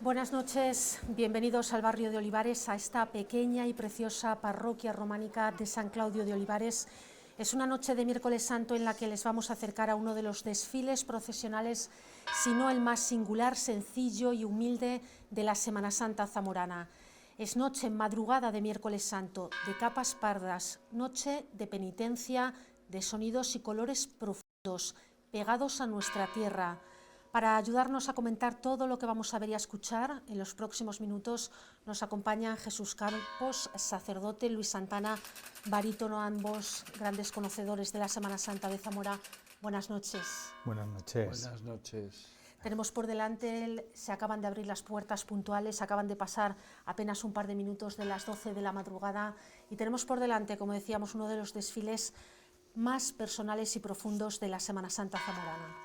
Buenas noches, bienvenidos al barrio de Olivares, a esta pequeña y preciosa parroquia románica de San Claudio de Olivares. Es una noche de miércoles santo en la que les vamos a acercar a uno de los desfiles procesionales, si no el más singular, sencillo y humilde de la Semana Santa zamorana. Es noche, madrugada de miércoles santo, de capas pardas, noche de penitencia, de sonidos y colores profundos, pegados a nuestra tierra. Para ayudarnos a comentar todo lo que vamos a ver y a escuchar, en los próximos minutos nos acompañan Jesús Campos, sacerdote, Luis Santana, barítono, ambos grandes conocedores de la Semana Santa de Zamora. Buenas noches. Buenas noches. Buenas noches. Tenemos por delante, se acaban de abrir las puertas puntuales, acaban de pasar apenas un par de minutos de las 12 de la madrugada y tenemos por delante, como decíamos, uno de los desfiles más personales y profundos de la Semana Santa zamorana.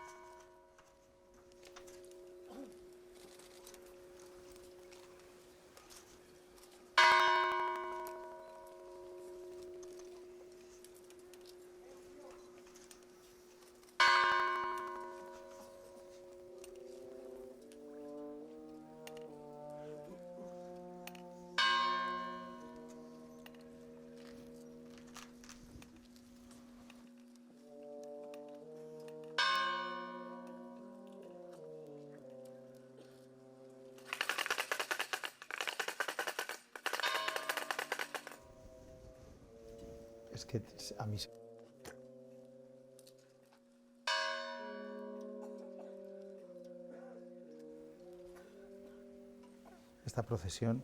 Es que a mí... Esta procesión,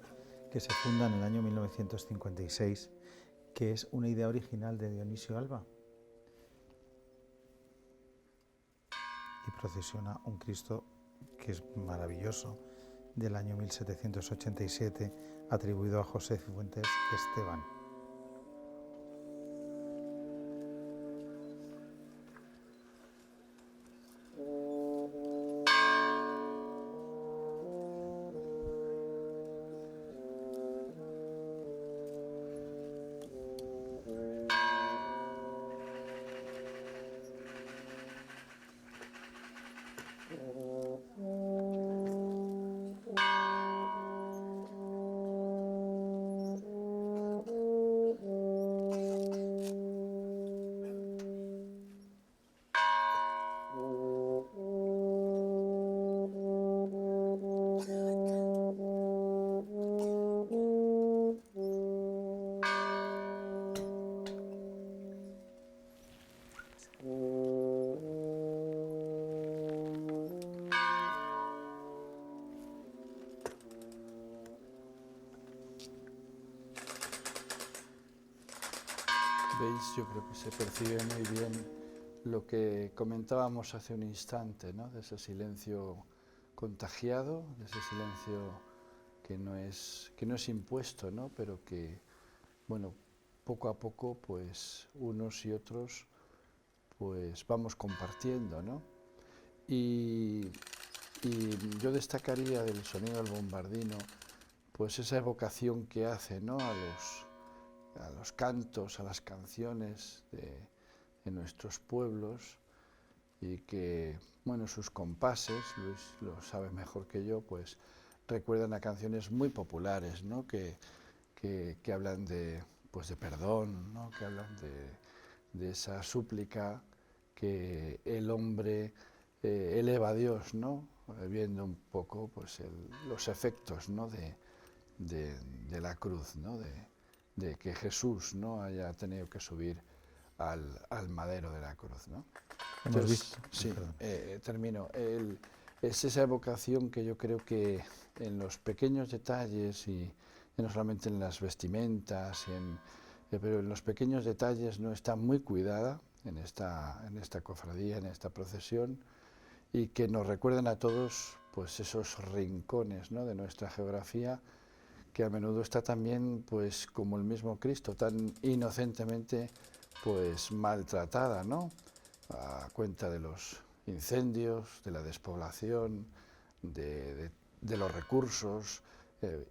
que se funda en el año 1956, que es una idea original de Dionisio Alba, y procesiona un Cristo que es maravilloso, del año 1787, atribuido a José Cifuentes Esteban. Veis, yo creo que se percibe muy bien lo que comentábamos hace un instante, ¿no? De ese silencio contagiado, de ese silencio que no es impuesto, ¿no? Pero que, bueno, poco a poco, pues unos y otros, pues vamos compartiendo, ¿no? Y yo destacaría del sonido del bombardino, pues esa evocación que hace, ¿no? a los cantos, a las canciones de nuestros pueblos, y que, bueno, sus compases, Luis lo sabe mejor que yo, pues recuerdan a canciones muy populares, ¿no? que hablan pues de perdón, ¿no? Que hablan de esa súplica que el hombre eleva a Dios, ¿no? Viendo un poco pues los efectos, ¿no? de la cruz, ¿no? de que Jesús, ¿no? haya tenido que subir al madero de la cruz, ¿no? Hemos visto... Sí, termino. Es esa evocación que yo creo que en los pequeños detalles, y no solamente en las vestimentas, pero en los pequeños detalles, no está muy cuidada en esta cofradía, en esta procesión, y que nos recuerdan a todos pues esos rincones, ¿no? de nuestra geografía, que a menudo está también, pues como el mismo Cristo, tan inocentemente pues maltratada, ¿no? A cuenta de los incendios, de la despoblación, de los recursos,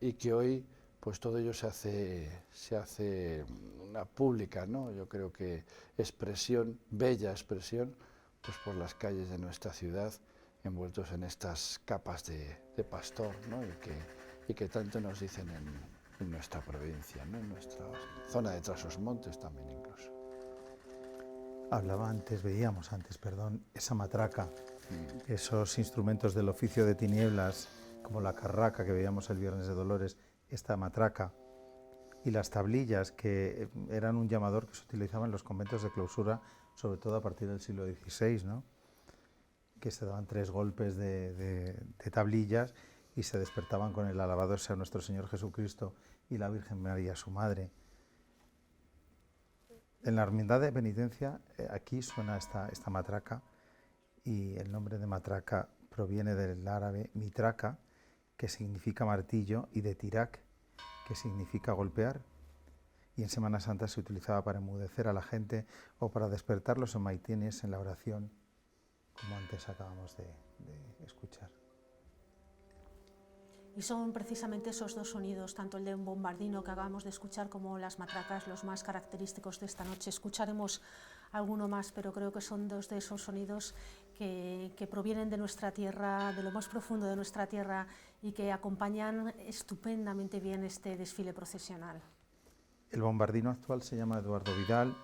y que hoy pues todo ello se hace una pública, ¿no? Yo creo que expresión, bella expresión, pues por las calles de nuestra ciudad, envueltos en estas capas de pastor, ¿no? y que tanto nos dicen en nuestra provincia, ¿no? En nuestra zona de Trasosmontes también incluso. Veíamos antes, esa matraca, esos instrumentos del oficio de tinieblas, como la carraca que veíamos el Viernes de Dolores, esta matraca, y las tablillas, que eran un llamador que se utilizaba en los conventos de clausura, sobre todo a partir del siglo XVI, ¿no? Que se daban 3 golpes de tablillas y se despertaban con el alabado sea nuestro Señor Jesucristo y la Virgen María, su madre. En la hermandad de penitencia, aquí suena esta matraca, y el nombre de matraca proviene del árabe mitraca, que significa martillo, y de tirak, que significa golpear. Y en Semana Santa se utilizaba para enmudecer a la gente o para despertarlos en maitines, en la oración, como antes acabamos de escuchar. Y son precisamente esos dos sonidos, tanto el de un bombardino que acabamos de escuchar como las matracas, los más característicos de esta noche. Escucharemos alguno más, pero creo que son dos de esos sonidos que provienen de nuestra tierra, de lo más profundo de nuestra tierra, y que acompañan estupendamente bien este desfile procesional. El bombardino actual se llama Eduardo Vidal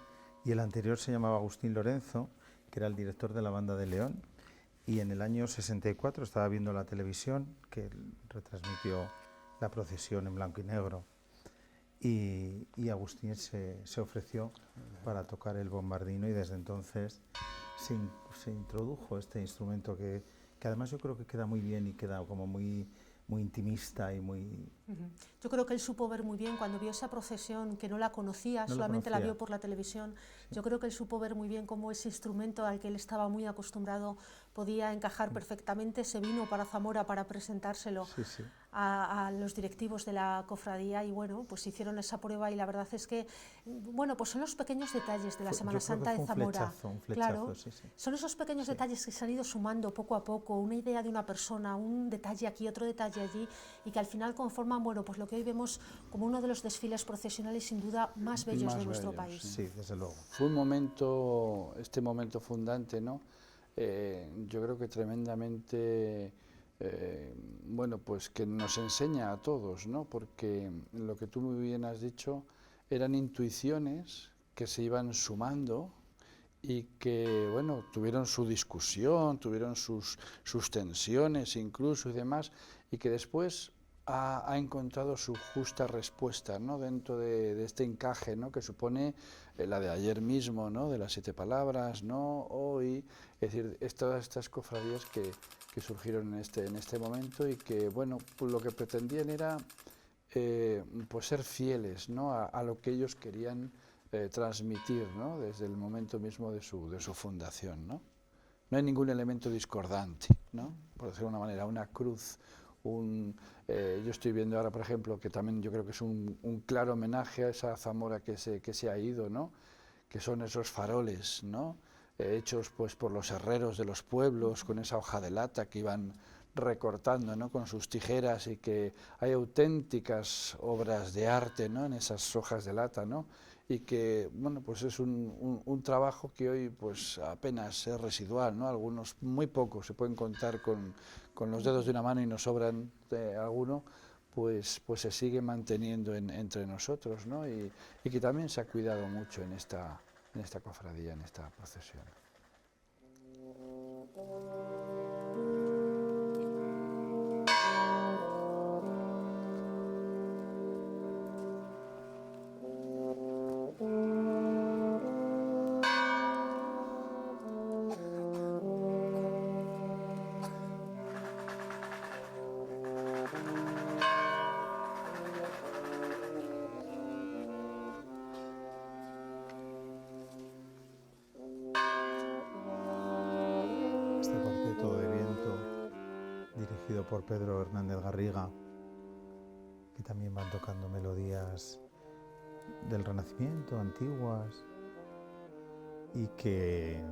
y el anterior se llamaba Agustín Lorenzo, que era el director de la Banda de León. Y en el año 64 estaba viendo la televisión, que retransmitió la procesión en blanco y negro, y Agustín se ofreció para tocar el bombardino, y desde entonces se introdujo este instrumento que además yo creo que queda muy bien y queda como muy intimista y muy... Yo creo que él supo ver muy bien, cuando vio esa procesión, que no la conocía, solamente la vio por la televisión, sí. Yo creo que él supo ver muy bien cómo ese instrumento al que él estaba muy acostumbrado podía encajar perfectamente. Se vino para Zamora para presentárselo a los directivos de la cofradía, y bueno, pues hicieron esa prueba, y la verdad es que, bueno, pues son los pequeños detalles de la Semana Santa de Zamora. Un flechazo, claro, son esos pequeños detalles que se han ido sumando poco a poco, una idea de una persona, un detalle aquí, otro detalle allí, y que al final conforman, bueno, pues lo que hoy vemos como uno de los desfiles procesionales sin duda más bellos de nuestro país. Sí, desde luego. Fue un momento, este momento fundante, ¿no? Yo creo que tremendamente, bueno, pues que nos enseña a todos, ¿no? Porque lo que tú muy bien has dicho eran intuiciones que se iban sumando y que, bueno, tuvieron su discusión, tuvieron sus tensiones incluso y demás, y que después ha encontrado su justa respuesta, ¿no? Dentro de este encaje, ¿no? Que supone la de ayer mismo, ¿no? De las 7 palabras, ¿no? Hoy, es decir, todas estas cofradías que surgieron en este momento, y que, bueno, pues lo que pretendían era pues ser fieles, ¿no? a lo que ellos querían transmitir, ¿no? Desde el momento mismo de su fundación, ¿no? No hay ningún elemento discordante, ¿no? Por decirlo de una manera, una cruz, yo estoy viendo ahora, por ejemplo, que también yo creo que es un claro homenaje a esa Zamora que se ha ido, ¿no? Que son esos faroles, ¿no? Hechos pues por los herreros de los pueblos, con esa hoja de lata que iban recortando, ¿no? Con sus tijeras, y que hay auténticas obras de arte, ¿no? En esas hojas de lata, ¿no? Y que, bueno, pues es un trabajo que hoy pues apenas es residual, ¿no? Algunos, muy pocos, se pueden contar con los dedos de una mano y nos sobran alguno, pues se sigue manteniendo entre nosotros, ¿no? Y que también se ha cuidado mucho en esta cofradía, en esta procesión. Este cuarteto de viento, dirigido por Pedro Hernández Garriga, que también van tocando melodías del Renacimiento, antiguas, y que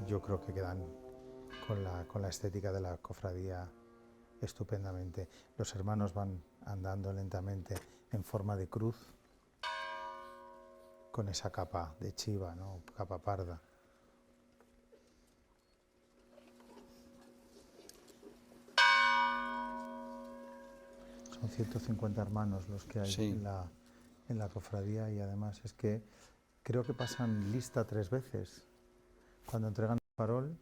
yo creo que quedan con la estética de la cofradía estupendamente. Los hermanos van andando lentamente en forma de cruz, con esa capa de chiva, ¿no? Capa parda. Son 150 hermanos los que hay Sí. en la cofradía, y además es que creo que pasan lista 3 veces. Cuando entregan el farol,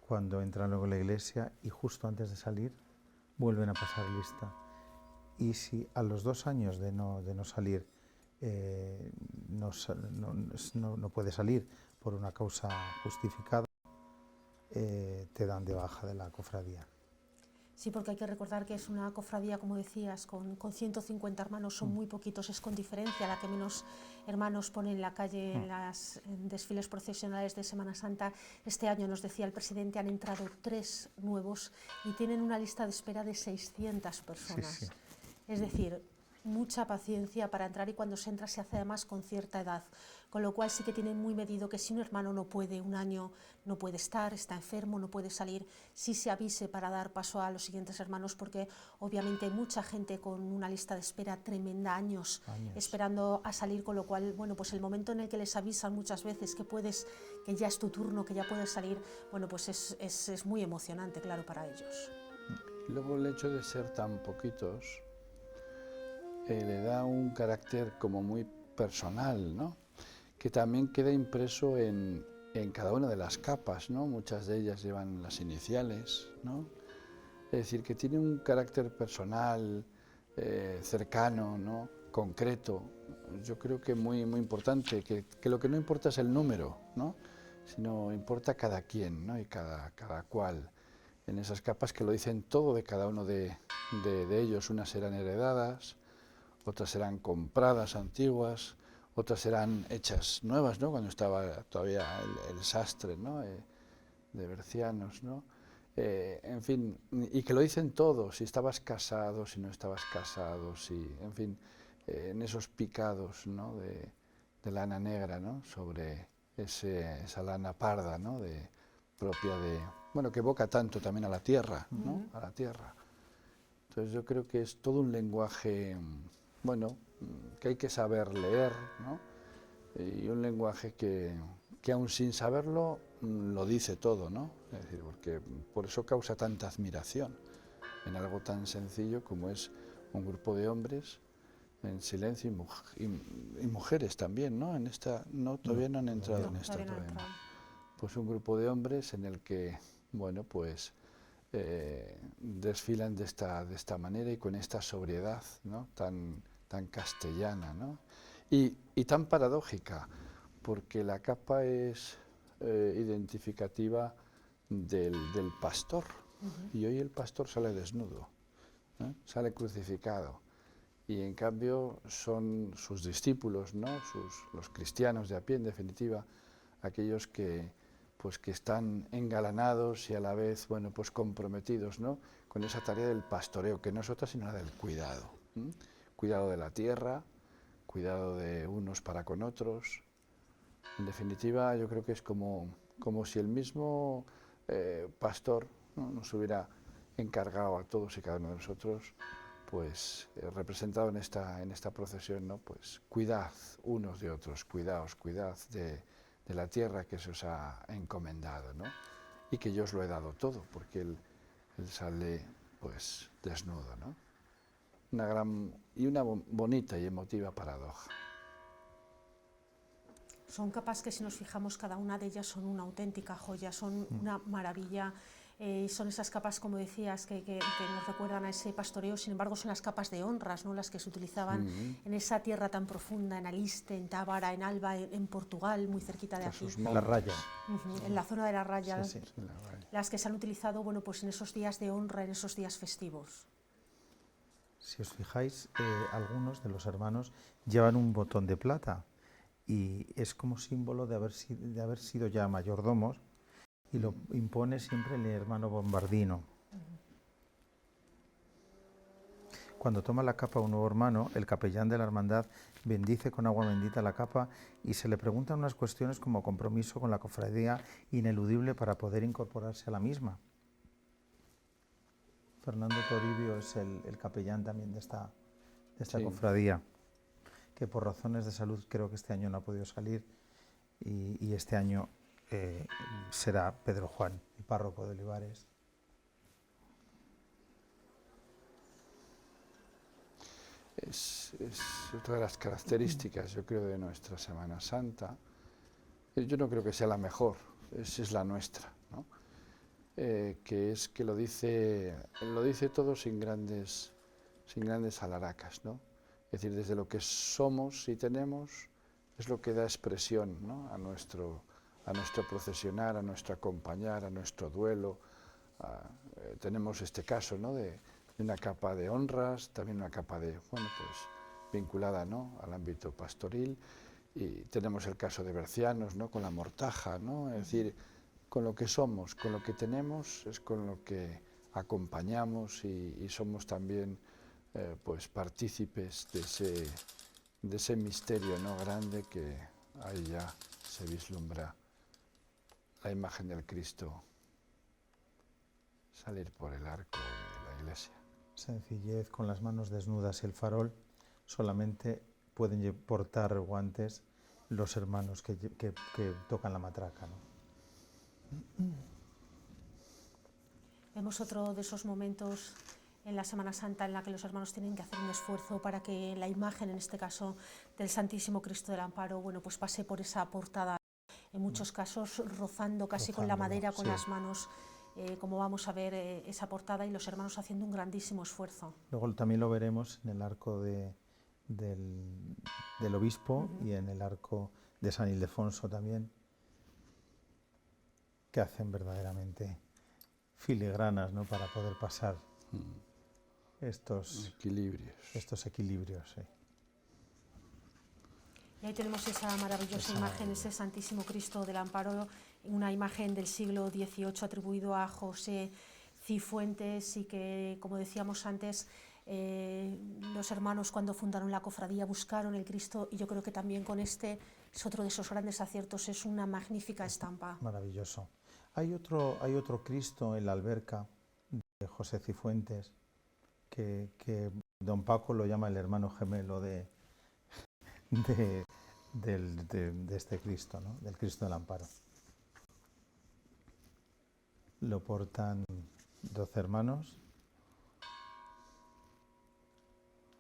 cuando entran luego en la iglesia y justo antes de salir vuelven a pasar lista. Y si a los 2 años de no salir no puede salir por una causa justificada, te dan de baja de la cofradía. Sí, porque hay que recordar que es una cofradía, como decías, con 150 hermanos, son muy poquitos, es con diferencia la que menos hermanos pone en la calle en desfiles procesionales de Semana Santa. Este año, nos decía el presidente, han entrado 3 nuevos y tienen una lista de espera de 600 personas. Sí, sí. Es decir, mucha paciencia para entrar, y cuando se entra se hace además con cierta edad, con lo cual sí que tienen muy medido que si un hermano no puede, un año no puede estar, está enfermo, no puede salir, sí se avise para dar paso a los siguientes hermanos, porque obviamente hay mucha gente con una lista de espera tremenda, años esperando a salir, con lo cual, bueno, pues el momento en el que les avisan muchas veces que ya es tu turno, que ya puedes salir, bueno, pues es muy emocionante, claro, para ellos. Y luego el hecho de ser tan poquitos le da un carácter como muy personal, ¿no? Que también queda impreso en cada una de las capas, ¿no? Muchas de ellas llevan las iniciales, ¿no? Es decir, que tiene un carácter personal, cercano, ¿no? Concreto. Yo creo que muy importante, que lo que no importa es el número, ¿no? Sino importa cada quien, ¿no? Y cada cual. En esas capas que lo dicen todo de cada uno de ellos. Unas serán heredadas, otras serán compradas, antiguas, otras serán hechas nuevas, ¿no? Cuando estaba todavía el sastre, ¿no? De Bercianos, ¿no? En fin, y que lo dicen todos, si estabas casado, si no estabas casado, si, en fin, en esos picados, ¿no? de lana negra, ¿no? Sobre esa lana parda, ¿no? propia de, bueno, que evoca tanto también a la tierra, ¿no? A la tierra. Entonces yo creo que es todo un lenguaje, bueno, que hay que saber leer, ¿no? Y un lenguaje que aun sin saberlo lo dice todo, ¿no? Es decir, porque por eso causa tanta admiración en algo tan sencillo como es un grupo de hombres en silencio y mujeres también, ¿no? En esta, no, todavía no han entrado en esta. Pues un grupo de hombres en el que, bueno, pues desfilan de esta manera y con esta sobriedad, ¿no? tan castellana, ¿no? Y tan paradójica, porque la capa es identificativa del pastor, y hoy el pastor sale desnudo, ¿no? Sale crucificado, y en cambio son sus discípulos, ¿no? Los cristianos de a pie, en definitiva, aquellos que están engalanados y a la vez, bueno, pues comprometidos, ¿no? Con esa tarea del pastoreo, que no es otra sino la del cuidado. Cuidado de la tierra, cuidado de unos para con otros. En definitiva, yo creo que es como si el mismo pastor, ¿no? nos hubiera encargado a todos y cada uno de nosotros, pues representado en esta procesión, ¿no? Pues cuidad unos de otros, cuidad de la tierra que se os ha encomendado, ¿no? Y que yo os lo he dado todo, porque él sale pues desnudo, ¿no? Una bonita y emotiva paradoja. Son capas que, si nos fijamos, cada una de ellas son una auténtica joya, son una maravilla. Son esas capas, como decías, que nos recuerdan a ese pastoreo. Sin embargo, son las capas de honras, ¿no? Las que se utilizaban en esa tierra tan profunda, en Aliste, en Tábara, en Alba, en Portugal, muy cerquita de aquí. La Raya. En la zona de la Raya, Sí. las que se han utilizado, bueno, pues en esos días de honra, en esos días festivos. Si os fijáis, algunos de los hermanos llevan un botón de plata, y es como símbolo de haber sido ya mayordomos, y lo impone siempre el hermano Bombardino. Cuando toma la capa un nuevo hermano, el capellán de la hermandad bendice con agua bendita la capa y se le preguntan unas cuestiones como compromiso con la cofradía ineludible para poder incorporarse a la misma. Fernando Toribio es el capellán también de esta sí. Cofradía, que por razones de salud creo que este año no ha podido salir, y este año será Pedro Juan, el párroco de Olivares. es otra de las características, yo creo, de nuestra Semana Santa. Yo no creo que sea la mejor, es la nuestra, ¿no? Que es que lo dice todo sin grandes alaracas, ¿no? Es decir, desde lo que somos y tenemos es lo que da expresión, ¿no? a nuestro procesionar, a nuestro acompañar, a nuestro duelo. Tenemos este caso, ¿no? de una capa de honras, también una capa de, bueno, pues vinculada, ¿no? al ámbito pastoril, y tenemos el caso de Bercianos, ¿no? con la mortaja, ¿no? Es decir, con lo que somos, con lo que tenemos, es con lo que acompañamos y somos también pues partícipes de ese misterio, ¿no? grande, que ahí ya se vislumbra la imagen del Cristo salir por el arco de la iglesia. Sencillez, con las manos desnudas y el farol, solamente pueden portar guantes los hermanos que tocan la matraca, ¿no? Vemos otro de esos momentos en la Semana Santa en la que los hermanos tienen que hacer un esfuerzo para que la imagen, en este caso del Santísimo Cristo del Amparo, bueno, pues pase por esa portada, en muchos casos rozando casi con la madera, con las manos, como vamos a ver esa portada, y los hermanos haciendo un grandísimo esfuerzo. Luego también lo veremos en el arco del obispo y en el arco de San Ildefonso también, que hacen verdaderamente filigranas, ¿no? para poder pasar estos equilibrios. Sí. Y ahí tenemos esa maravillosa imagen, ese Santísimo Cristo del Amparo, una imagen del siglo XVIII atribuido a José Cifuentes, y que, como decíamos antes, los hermanos cuando fundaron la cofradía buscaron el Cristo, y yo creo que también con este es otro de esos grandes aciertos, es una magnífica estampa. Maravilloso. Hay otro Cristo en la alberca de José Cifuentes que don Paco lo llama el hermano gemelo de este Cristo, ¿no? Del Cristo del Amparo. Lo portan 12 hermanos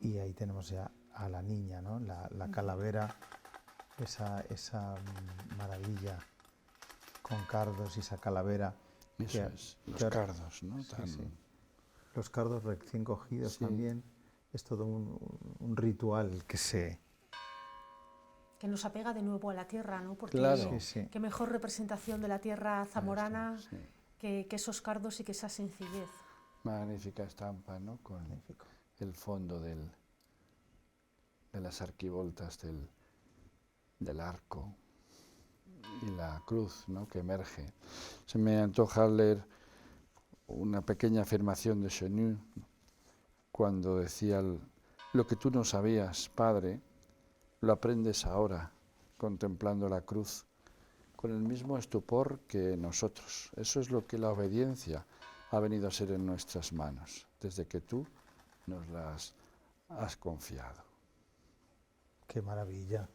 y ahí tenemos ya a la niña, ¿no? La calavera, esa maravilla con cardos, y esa calavera. Eso es, los cardos, ¿no? Sí, sí. Los cardos recién cogidos también. Es todo un ritual que nos apega de nuevo a la tierra, ¿no? Porque claro. qué mejor representación de la tierra zamorana que esos cardos y que esa sencillez. Magnífica estampa, ¿no? Con el fondo de las arquivoltas del arco y la cruz, ¿no? que emerge. Se me antoja leer una pequeña afirmación de Chenu, cuando decía: lo que tú no sabías, Padre, lo aprendes ahora, contemplando la cruz, con el mismo estupor que nosotros. Eso es lo que la obediencia ha venido a ser en nuestras manos, desde que tú nos las has confiado. ¡Qué maravilla!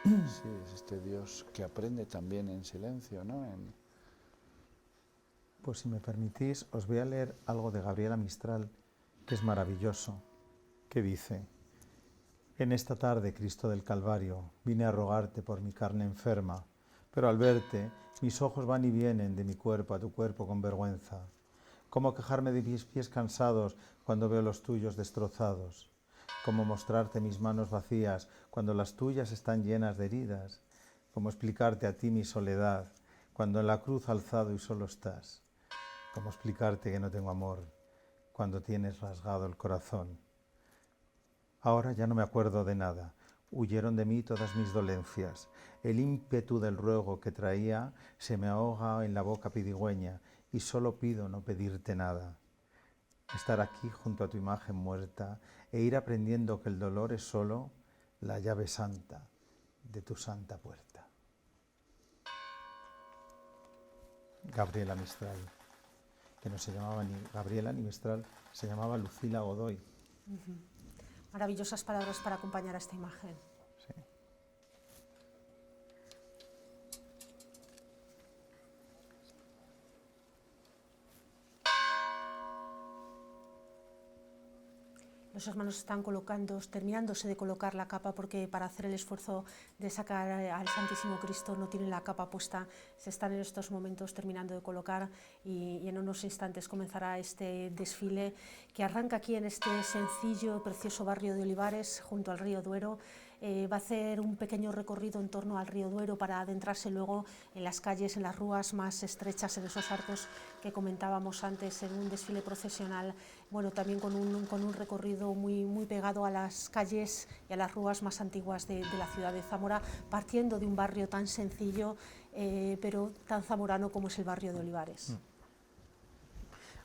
Sí, es este Dios que aprende también en silencio, ¿no? Pues si me permitís, os voy a leer algo de Gabriela Mistral, que es maravilloso, que dice: en esta tarde, Cristo del Calvario, vine a rogarte por mi carne enferma, pero al verte, mis ojos van y vienen de mi cuerpo a tu cuerpo con vergüenza. ¿Cómo quejarme de mis pies cansados cuando veo los tuyos destrozados? ¿Cómo mostrarte mis manos vacías cuando las tuyas están llenas de heridas? ¿Cómo explicarte a ti mi soledad cuando en la cruz alzado y solo estás? ¿Cómo explicarte que no tengo amor cuando tienes rasgado el corazón? Ahora ya no me acuerdo de nada. Huyeron de mí todas mis dolencias. El ímpetu del ruego que traía se me ahoga en la boca pedigüeña, y solo pido no pedirte nada. Estar aquí junto a tu imagen muerta e ir aprendiendo que el dolor es solo la llave santa de tu santa puerta. Gabriela Mistral, que no se llamaba ni Gabriela ni Mistral, se llamaba Lucila Godoy. Maravillosas palabras para acompañar a esta imagen. Sí. Los hermanos están terminándose de colocar la capa, porque para hacer el esfuerzo de sacar al Santísimo Cristo no tienen la capa puesta. Se están en estos momentos terminando de colocar y en unos instantes comenzará este desfile que arranca aquí en este sencillo, precioso barrio de Olivares, junto al río Duero. Va a hacer un pequeño recorrido en torno al río Duero para adentrarse luego en las calles, en las rúas más estrechas, en esos arcos que comentábamos antes, en un desfile procesional, bueno, también con un recorrido muy pegado a las calles y a las rúas más antiguas de la ciudad de Zamora, partiendo de un barrio tan sencillo, pero tan zamorano como es el barrio de Olivares.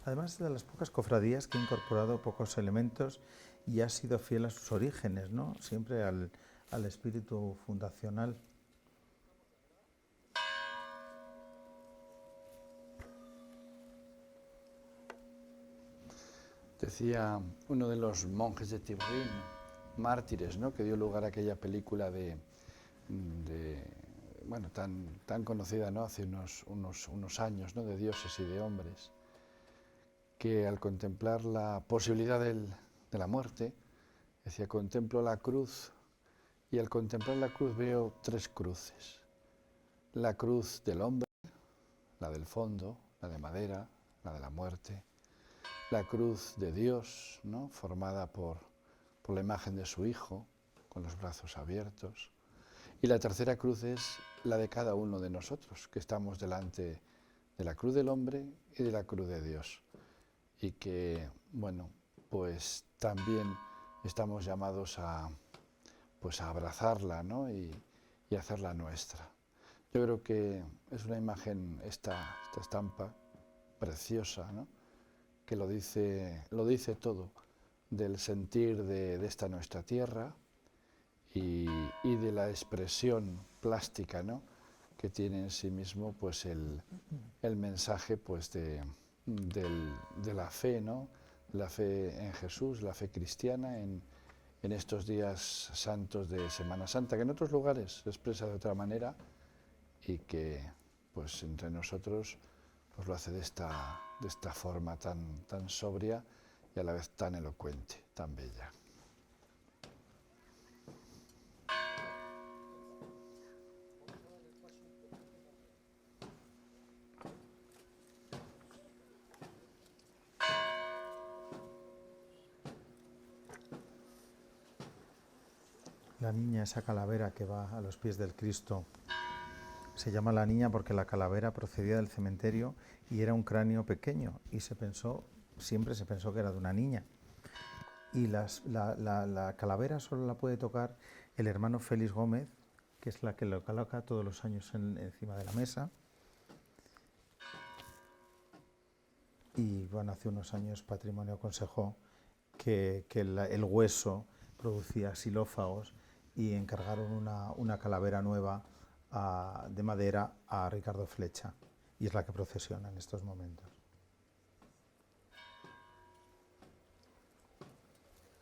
Además de las pocas cofradías que ha incorporado pocos elementos y ha sido fiel a sus orígenes, ¿no? Siempre al espíritu fundacional. Decía uno de los monjes de Tiburín, Mártires, ¿no?, que dio lugar a aquella película bueno, tan conocida, ¿no?, hace unos años, ¿no?, de dioses y de hombres, que al contemplar la posibilidad de la muerte, decía: contemplo la cruz y al contemplar la cruz veo tres cruces. La cruz del hombre, la del fondo, la de madera, la de la muerte. La cruz de Dios, ¿no?, formada por la imagen de su Hijo, con los brazos abiertos. Y la tercera cruz es la de cada uno de nosotros, que estamos delante de la cruz del hombre y de la cruz de Dios. Y que, bueno, pues también estamos llamados a abrazarla, ¿no?, y hacerla nuestra. Yo creo que es una imagen, esta estampa preciosa, ¿no?, que lo dice todo del sentir de esta nuestra tierra y de la expresión plástica, ¿no?, que tiene en sí mismo pues el mensaje pues de la fe, ¿no?, la fe en Jesús, la fe cristiana en estos días santos de Semana Santa, que en otros lugares se expresa de otra manera y que pues entre nosotros pues lo hace de esta forma tan sobria y a la vez tan elocuente, tan bella. La niña, esa calavera que va a los pies del Cristo, se llama la niña porque la calavera procedía del cementerio y era un cráneo pequeño y siempre se pensó que era de una niña. Y la calavera solo la puede tocar el hermano Félix Gómez, que es la que lo coloca todos los años encima de la mesa. Y bueno, hace unos años Patrimonio aconsejó que el hueso producía xilófagos y encargaron una calavera nueva de madera a Ricardo Flecha, y es la que procesiona en estos momentos.